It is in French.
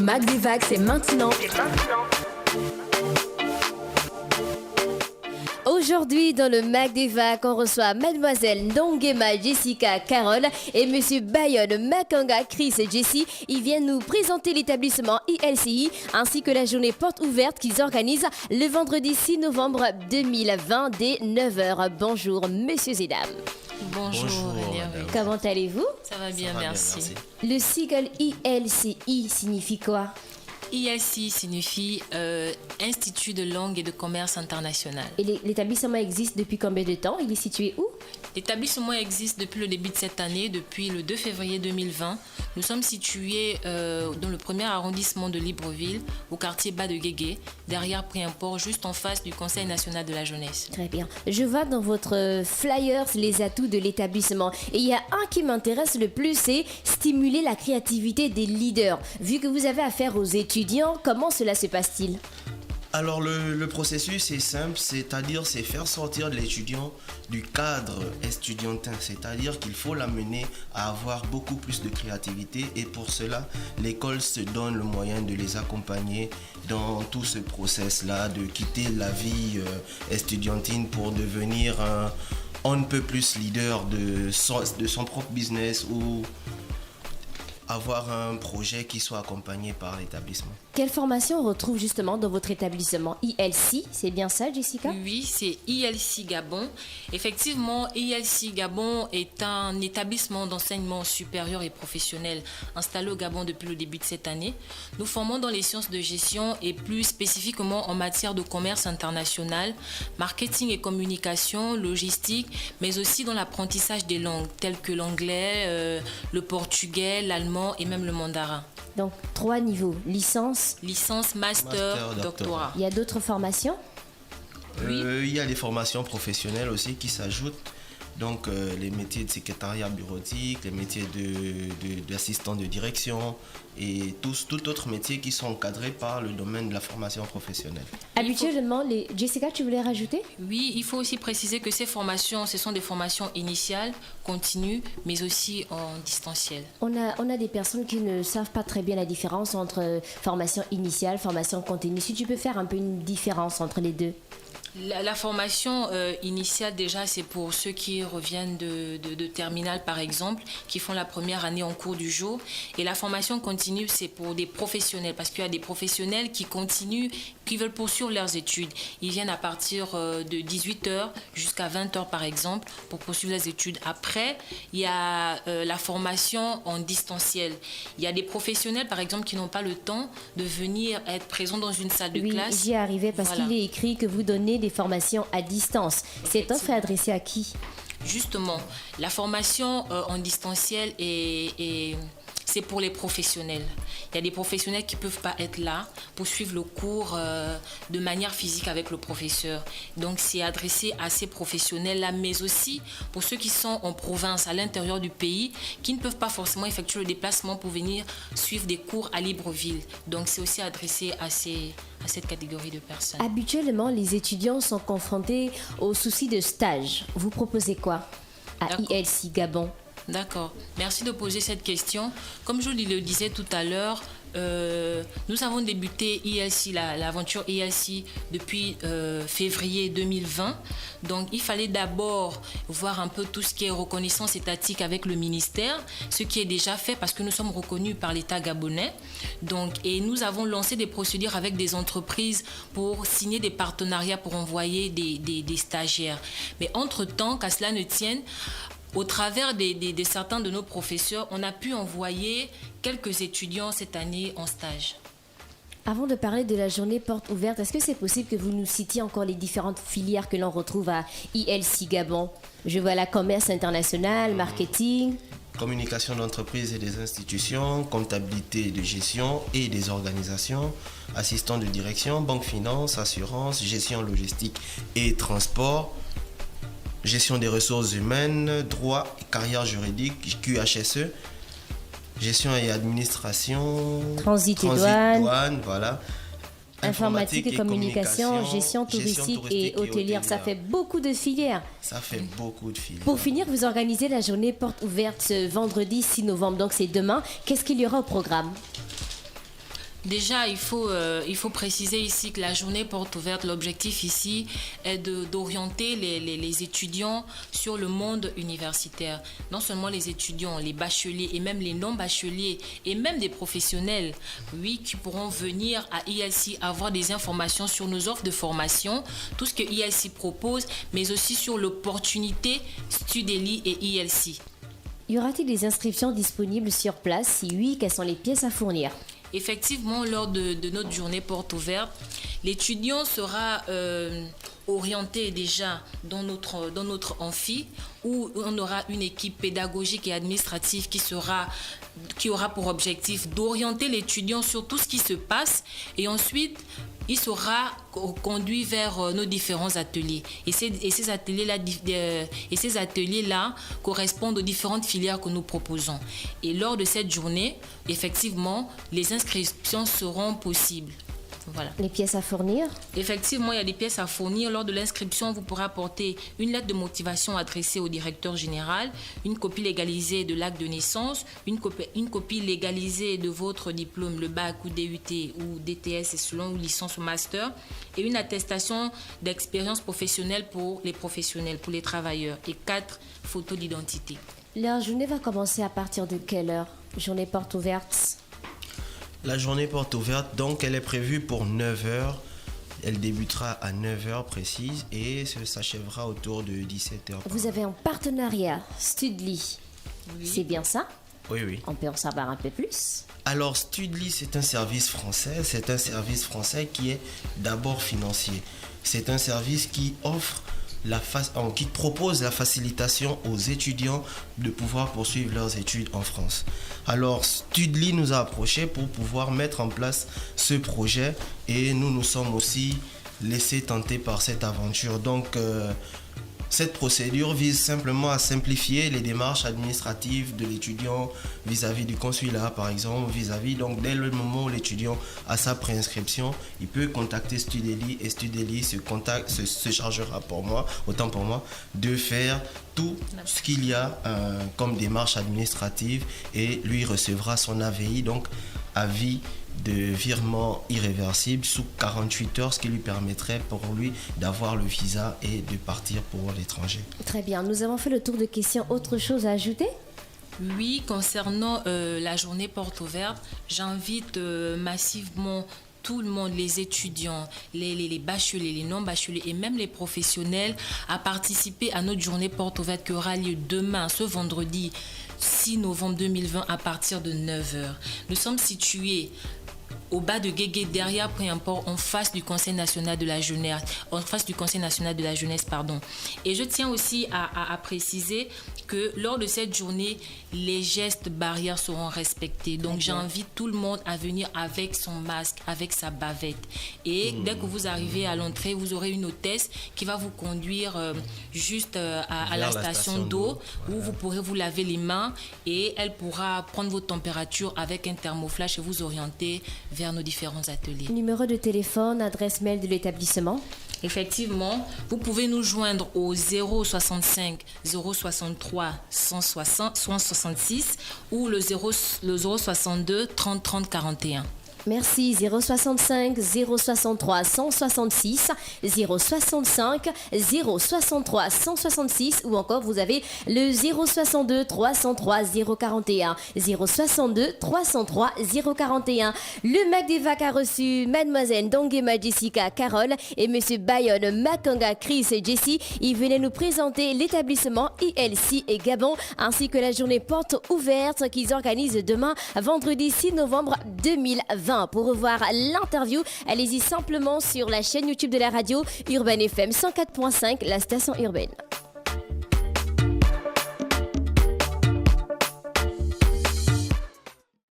Mag des Vagues, c'est maintenant. Aujourd'hui, dans le Mag des Vagues, on reçoit Mademoiselle Ndongema Jessica Carole et Monsieur Bayonne Makanga Chris Jessie. Ils viennent nous présenter l'établissement ILCI ainsi que la journée porte ouverte qu'ils organisent le vendredi 6 novembre 2020 dès 9h. Bonjour, messieurs et dames. Bonjour, Comment allez-vous? Ça va bien, merci. Le sigle ILCI signifie quoi? ILC signifie Institut de langue et de commerce international. Et l'établissement existe depuis combien de temps? Il est situé où? L'établissement existe depuis le début de cette année, depuis le 2 février 2020. Nous sommes situés dans le premier arrondissement de Libreville, au quartier bas de Guégué, derrière Prix-Import, juste en face du Conseil national de la jeunesse. Très bien. Je vois dans votre flyers les atouts de l'établissement. Et il y a un qui m'intéresse le plus, c'est stimuler la créativité des leaders. Vu que vous avez affaire aux étudiants, comment cela se passe-t-il? Alors le processus est simple, c'est-à-dire c'est faire sortir l'étudiant du cadre estudiantin, c'est-à-dire qu'il faut l'amener à avoir beaucoup plus de créativité et pour cela l'école se donne le moyen de les accompagner dans tout ce process-là, de quitter la vie estudiantine pour devenir un on ne peut plus leader de son propre business ou avoir un projet qui soit accompagné par l'établissement. Quelle formation on retrouve justement dans votre établissement ILC? C'est bien ça, Jessica? Oui, c'est ILC Gabon. Effectivement, ILC Gabon est un établissement d'enseignement supérieur et professionnel installé au Gabon depuis le début de cette année. Nous formons dans les sciences de gestion et plus spécifiquement en matière de commerce international, marketing et communication, logistique, mais aussi dans l'apprentissage des langues telles que l'anglais, le portugais, l'allemand et même le mandarin. Donc, 3 niveaux. Licence, master, doctorat. Il y a d'autres formations? Oui. Il y a des formations professionnelles aussi qui s'ajoutent. Donc, les métiers de secrétariat bureautique, les métiers d'assistant de direction et tout autre métier qui sont encadrés par le domaine de la formation professionnelle. Habituellement, Jessica, tu voulais rajouter? Oui, il faut aussi préciser que ces formations, ce sont des formations initiales, continues, mais aussi en distanciel. On a des personnes qui ne savent pas très bien la différence entre formation initiale, formation continue. Si tu peux faire un peu une différence entre les deux. La formation initiale, déjà, c'est pour ceux qui reviennent de terminale, par exemple, qui font la première année en cours du jour. Et la formation continue, c'est pour des professionnels, parce qu'il y a des professionnels qui continuent, qui veulent poursuivre leurs études. Ils viennent à partir de 18h jusqu'à 20h, par exemple, pour poursuivre les études. Après, il y a la formation en distanciel. Il y a des professionnels, par exemple, qui n'ont pas le temps de venir être présents dans une salle de classe. Oui, j'y arrivais parce Voilà. qu'il est écrit que vous donnez des formations à distance. Cette offre est adressée à qui? Justement, la formation en distanciel c'est pour les professionnels. Il y a des professionnels qui ne peuvent pas être là pour suivre le cours de manière physique avec le professeur. Donc, c'est adressé à ces professionnels-là, mais aussi pour ceux qui sont en province, à l'intérieur du pays, qui ne peuvent pas forcément effectuer le déplacement pour venir suivre des cours à Libreville. Donc, c'est aussi adressé à cette catégorie de personnes. Habituellement, les étudiants sont confrontés aux soucis de stage. Vous proposez quoi à ILC Gabon? D'accord. Merci de poser cette question. Comme je le disais tout à l'heure, nous avons débuté ILC, l'aventure ILC depuis février 2020. Donc, il fallait d'abord voir un peu tout ce qui est reconnaissance étatique avec le ministère, ce qui est déjà fait parce que nous sommes reconnus par l'État gabonais. Donc, et nous avons lancé des procédures avec des entreprises pour signer des partenariats pour envoyer des stagiaires. Mais entre-temps, qu'à cela ne tienne, au travers de certains de nos professeurs, on a pu envoyer quelques étudiants cette année en stage. Avant de parler de la journée porte ouverte, est-ce que c'est possible que vous nous citiez encore les différentes filières que l'on retrouve à ILC Gabon? Je vois la commerce international, marketing. Communication d'entreprise et des institutions, comptabilité de gestion et des organisations, assistant de direction, banque finance, assurance, gestion logistique et transport, gestion des ressources humaines, droit et carrière juridique, QHSE, gestion et administration, transit et douane, voilà. Informatique et communication, gestion touristique et hôtelière. Ça fait beaucoup de filières. Ça fait beaucoup de filières. Pour finir, vous organisez la journée porte ouverte ce vendredi 6 novembre, donc c'est demain. Qu'est-ce qu'il y aura au programme ? Déjà, il faut préciser ici que la journée porte ouverte, l'objectif ici est d'orienter les étudiants sur le monde universitaire. Non seulement les étudiants, les bacheliers et même les non-bacheliers et même des professionnels, oui, qui pourront venir à ILC avoir des informations sur nos offres de formation, tout ce que ILC propose, mais aussi sur l'opportunité Studeli et ILC. Y aura-t-il des inscriptions disponibles sur place? Si oui, quelles sont les pièces à fournir? Effectivement, lors de notre journée porte ouverte, l'étudiant sera orienté déjà dans notre amphi où on aura une équipe pédagogique et administrative qui aura pour objectif d'orienter l'étudiant sur tout ce qui se passe et ensuite il sera conduit vers nos différents ateliers. Et ces ateliers-là correspondent aux différentes filières que nous proposons. Et lors de cette journée, effectivement, les inscriptions seront possibles. Voilà. Les pièces à fournir? Effectivement, il y a des pièces à fournir. Lors de l'inscription, vous pourrez apporter une lettre de motivation adressée au directeur général, une copie légalisée de l'acte de naissance, une copie légalisée de votre diplôme, le bac ou DUT ou DTS et selon ou licence ou master, et une attestation d'expérience professionnelle pour les professionnels, pour les travailleurs, et 4 photos d'identité. La journée va commencer à partir de quelle heure? Journée porte ouverte? La journée porte ouverte, donc elle est prévue pour 9h. Elle débutera à 9h précise et s'achèvera autour de 17h. Vous avez un partenariat, Studeli. Oui. C'est bien ça? Oui, oui. On peut en savoir un peu plus? Alors, Studeli, c'est un service français. C'est un service français qui est d'abord financier. C'est un service qui offre qui propose la facilitation aux étudiants de pouvoir poursuivre leurs études en France. Alors, Studeli nous a approchés pour pouvoir mettre en place ce projet et nous sommes aussi laissés tenter par cette aventure. Donc, cette procédure vise simplement à simplifier les démarches administratives de l'étudiant vis-à-vis du consulat, par exemple, donc dès le moment où l'étudiant a sa préinscription, il peut contacter Studeli et Studeli se chargera autant pour moi, de faire tout ce qu'il y a comme démarche administrative et lui recevra son AVI, donc avis de virement irréversible sous 48 heures, ce qui lui permettrait pour lui d'avoir le visa et de partir pour l'étranger. Très bien, nous avons fait le tour de questions. Autre chose à ajouter? Oui, concernant la journée porte ouverte, j'invite massivement tout le monde, les étudiants, les bacheliers, les non-bacheliers et même les professionnels à participer à notre journée porte ouverte qui aura lieu demain, ce vendredi 6 novembre 2020 à partir de 9h. Nous sommes situés au bas de Guégué, derrière Préimport, en face du Conseil national de la jeunesse, Et je tiens aussi à préciser que lors de cette journée, les gestes barrières seront respectés. Donc j'invite tout le monde à venir avec son masque, avec sa bavette. Et dès que vous arrivez à l'entrée, vous aurez une hôtesse qui va vous conduire juste à la station d'eau où vous pourrez vous laver les mains et elle pourra prendre votre température avec un thermoflash et vous orienter vers nos différents ateliers. Numéro de téléphone, adresse mail de l'établissement? Effectivement, vous pouvez nous joindre au 065 063 166 ou le 062 30 30 41. Merci. 065 063 166, 065 063 166 ou encore vous avez le 062 303 041, 062 303 041. Le MACDEVAC a reçu Mademoiselle Ndongema Jessica Carole et Monsieur Bayonne Makanga Chris Jessie. Ils venaient nous présenter l'établissement ILC et Gabon ainsi que la journée porte ouverte qu'ils organisent demain, vendredi 6 novembre 2020. Pour revoir l'interview, allez-y simplement sur la chaîne YouTube de la radio Urban FM 104.5, la station urbaine.